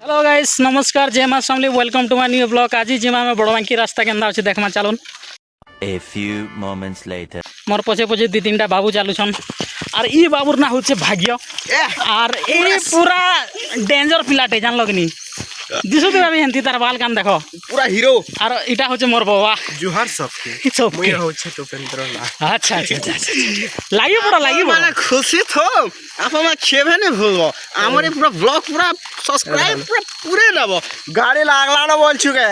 Hello guys नमस्कार जय मां Samalei welcome to my new blog. आज जिमा में बड़बांकी रास्ता केंदा अछि देखमा चलुन। A few moments later. मोर पछे पछे दु तीनटा बाबू चालुछन और ई बाबूर ना होचे भाग्य और ई पूरा डेंजर पिलाटे जानलो कि नी दिसु तो अभी हंती तार बाल कान देखो पूरा हीरो और इटा होचे मोर बाबा जुहार सबके सब मुई होचे टोपेंद्र ला अच्छा अच्छा अच्छा लागियो बड़ा लागियो माने खुशी थो आपमा खेबे ने भलो हमरे पूरा ब्लॉग पूरा सब्सक्राइब पूरे नबो गाड़ी लागला न बोल चुके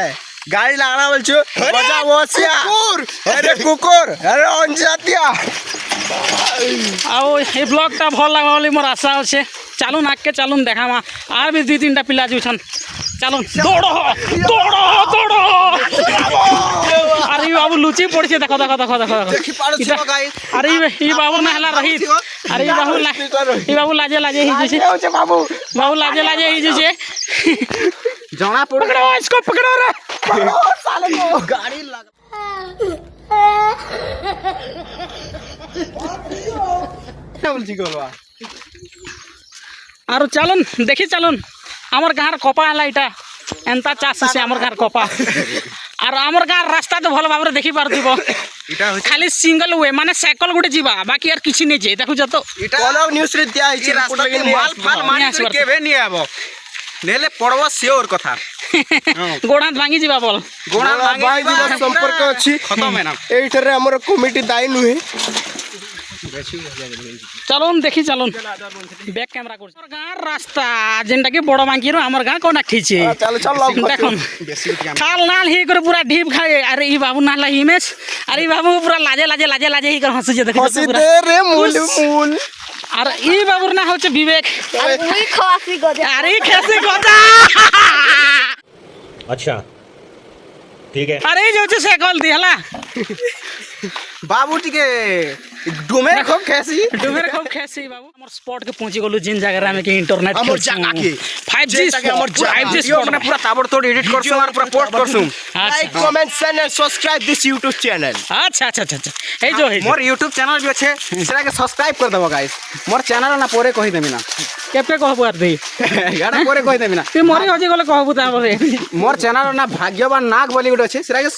गाड़ी लागला बोल छु बजा बसिया कुकुर अरे अंजातिया आओ ए ब्लॉगटा भल लागो बोली मोर आशा होचे चालुन आके चालुन देखामा आर भी दु तीनटा पिला जुछन चालुन दौड़ो दौड़ो दौड़ो अरे बाबू लुची पड़छे देखो देखो देखो देखो देखि पारो छ गाइस अरे ई बाबू ना हला रही अरे ई बाबू लाजे लाजे ही जुछे होचे बाबू बाबू लाजे लाजे ही जुछे जाना पड़ पकड़ो इसको पकड़ो रे साले को गाड़ी लग बोल छी गोलवा और चलुन देखी चलुन आमर गाँर कपा है इटा एंता चाष से आमर गाँर कपा और आमर गाँर रास्ता तो भल भाव देखी पार्थिव खाली सिंगल वे माने साइकिल गोटे जीवा बाकी यार किसी नहीं जाए देखुच तो कोलो न्यूज रे दिया है रास्ता के माल फाल मारी कर केबे नहीं आबो नेले पड़वा सियोर कथा गोड़ा भांगी जीवा बोल गोड़ा भांगी जीवा संपर्क अछि खत्म है ना एइठरे हमर कमिटी दाई नुहे चलुन देखी चलुन बैक कैमरा कर गाँर रास्ता जेनटा कि बड़ बांकी रो हमर गाँ कोना खींचे चल चल देखुन खाल नाल ही कर पूरा ढीप खाए अरे ई बाबू नाला इमेज अरे ई बाबू पूरा लाजे लाजे लाजे लाजे ही कर हंस जे देखो हंसी दे रे मूल मूल और ई बाबूर ना होचे विवेक अरे खासी गजा अरे कैसे गजा अच्छा ठीक है। अरे जो से साइकिल दी हला बाबू टिके डुमेर खूब कैसी डुमेर खूब कैसी बाबू हमर स्पॉट के पहुंची गेलु जिन जगह में के इंटरनेट हमर जगह के 5G हमर 5G स्पॉट में पूरा ताबड़तोड़ एडिट करसु और पूरा पोस्ट करसु like comment share and subscribe this YouTube channel अच्छा अच्छा अच्छा ए जो है मोर YouTube चैनल भी अच्छे सेरा के सब्सक्राइब कर देबो गाइस मोर चैनल ना पोरे कहि देमिना केपे कहबो आर दे गाड़ा पोरे कहि देमिना तू मोरे होजे गले कहबो तारे मोर चैनल ना भाग्यवान नाग बॉलीवुड अच्छे सेरा के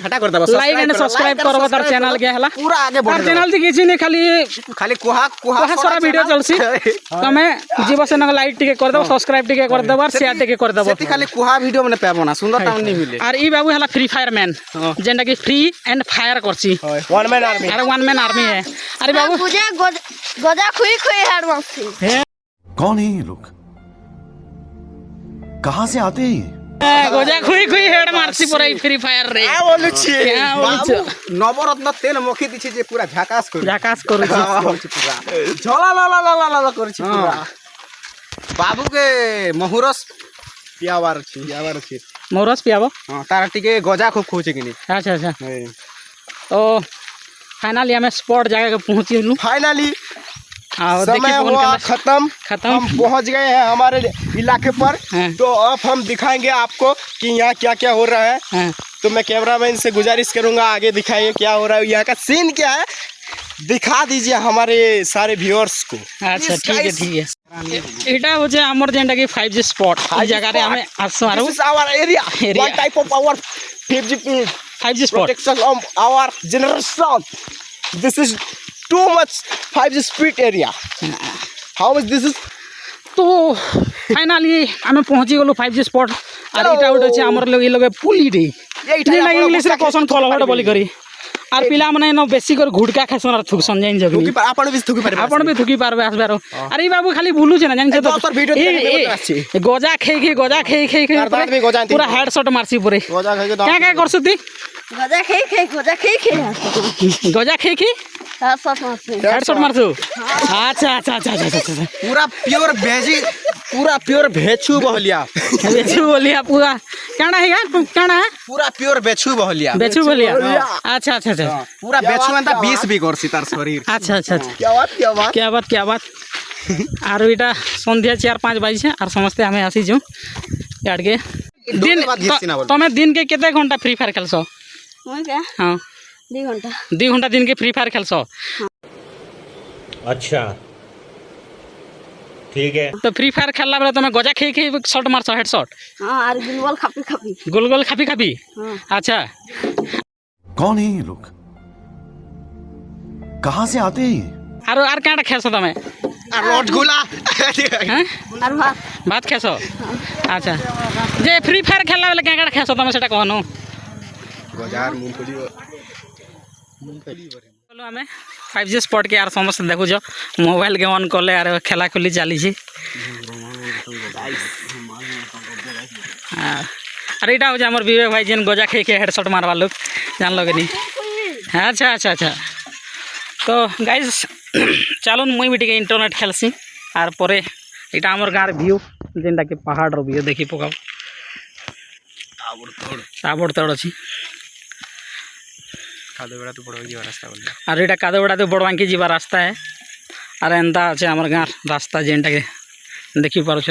हटा कर देबो लाइक एंड सब्सक्राइब करबो तार चैनल के हला पूरा आगे बढ़ चैनल थी किछि ने खाली खाली कुहा कुहा सारा वीडियो चलसी तमे जीव से न लाइक टिके कर देबो सब्सक्राइब टिके कर देबो और शेयर टिके कर देबो सेति खाली कुहा वीडियो मने पाबो ना सुंदर टाउन नहीं मिले और ई बाबू हला फ्री फायर मैन जेंडा कि फ्री एंड फायर करसी वन मैन आर्मी अरे वन मैन आर्मी है अरे बाबू मुझे गजा खुई खुई हेड मारसी कौन है ये लोग कहाँ से आते हैं गोजा खुई खुई हेड मारसी पूरा फ्री फायर रे आ बोलु छी क्या बोलु छी? नवरत्न तेल मखी दिछि जे पूरा झाकास कर झाकास करू छी पूरा झला ला ला ला ला ला कर छी पूरा बाबू के महुरस पियावार छी मोरस पियाबो हां तारा टिके गजा खूब खोचे किनी अच्छा अच्छा तो फाइनली हमें स्पॉट जगह के पहुंची लू फाइनली और समय हुआ खत्म खत्म हम पहुंच गए हैं हमारे इलाके पर हाँ। तो अब हम दिखाएंगे आपको कि यहाँ क्या क्या हो रहा है हाँ। तो मैं कैमरामैन से गुजारिश करूंगा आगे दिखाइए क्या हो रहा है यहाँ का सीन क्या है दिखा दीजिए हमारे सारे व्यूअर्स को अच्छा ठीक है एटा हो जे हमर जेंडा कि 5G स्पॉट ई जगह रे हमें आसो आरो This is our area. Area. One type of our 5G spot protection of our generation. This is too much 5G speed area. How is this is? तो फाइनली हमें पहुंची गेलु 5G स्पॉट और इटा उठे छै हमर लोग ई लोग पुली रे इटा नहीं इंग्लिश रे क्वेश्चन फॉलो हट बोली करी और पिला माने न बेसी कर गुडका खासन और थुकसन जाइन जगनी थुकी आपण भी थुकी पारे आपण भी थुकी पारबे आसबारो अरे बाबू खाली बुलु छै ना जानि छै तो दोसर वीडियो ए गजा गजा खेई पूरा हेडशॉट मारसी पूरे गजा खाके क्या करसु ती गजा खई गजा खेई हेडशॉट मारसी हेडशॉट मारसु अच्छा अच्छा अच्छा अच्छा पूरा प्योर भेचू बहलिया बेचू बोलिया पूरा काना है यार काना है पूरा प्योर बेचू बहलिया बेचू बोलिया अच्छा अच्छा अच्छा पूरा बेचू अंता 20 भी करसी तार शरीर अच्छा अच्छा अच्छा क्या बात क्या बात और इटा संध्या 4-5 बजे और समस्ते हमें आसी जो यार के दिन तमे दिन के केते घंटा फ्री फायर खेलसो मैं क्या हां 2 घंटा दिन के फ्री फायर खेलसो अच्छा ठीक है তো ফ্রি ফায়ার খেললা বেলা তুমি গজা খেয়ে খেয়ে শট মারছ হেডশট হ্যাঁ আর গুলবল খাপি খাপি গোল গোল খাপি খাপি হ্যাঁ আচ্ছা कौन है ये लोग कहाँ से आते हैं ये আর কাঁটা খেয়েছ তুমি আর রডগুলা হ্যাঁ আর ভাত ভাত খেয়েছ আচ্ছা যে ফ্রি ফায়ার খেললা বেলা কাঁটা খেয়েছ তুমি সেটা কহনো গজার মুংফলি চলো আমি 5G স্পট কে আর সমস্ত দেখুছ মোবাইল কে অন করলে আর খেলা খুলি চালিছি আর এটা হচ্ছে আমার বিবেক ভাই যেন গজা খেয়ে খেয়ে হেডশট মারবার লোক জানলো কি নি হ্যাঁ আচ্ছা আচ্ছা আচ্ছা তো গাইজ চালুন মুই বি টিকে ইন্টারনেট খেলছি আর পরে এটা আমার গাঁর ভিউ যেটাকে পাহাড়র ভিউ দেখি পকাও তাবড় ଅଛି কাদবেড়াতে বড় হয়ে যাওয়ার রাস্তা বললে আর এটা কাদবেড়াতে বড়বাঙ্কি যাবার রাস্তা है আর এন্তা আছে আমার গাঁর রাস্তা যেটাকে দেখি পারছ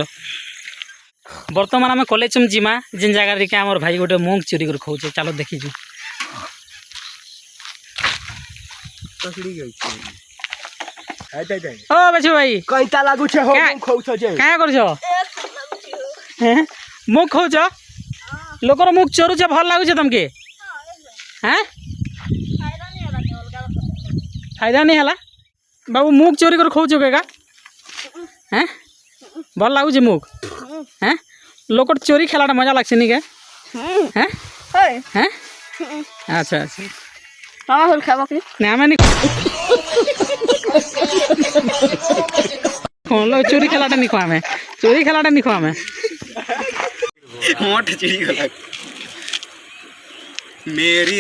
বর্তমান আমি কলেজ জিমা যেন জায়গায় কি আমার ভাই গোটে মুখ চুরি করে খাওছে চালো দেখিছু তসড়ি গইছে আইতাই তাই ও বেছু ভাই কইতা লাগুছে হো কা- মুখ খাউছ যে কাঁ করছ হ্যাঁ মুখ খাওছ লোকর মুখ চোরুছে ভাল লাগুছে তোমাকে হ্যাঁ ফায়দা নেই হেলা বাবু মুখ চোরি করে খাওছ কেকা হ্যাঁ ভাল লাগুছে মুখ হ্যাঁ লোকর চোরি খেলাটা মজা লাগছে নি কে হ্যাঁ হয় হ্যাঁ আচ্ছা আচ্ছা মামা হল খাবো কি না আমি নি লো চোরি খেলাটা নি খাওয়া চোরি খেলাটা নি খাওয়া মোট চিড়ি গলা মেরি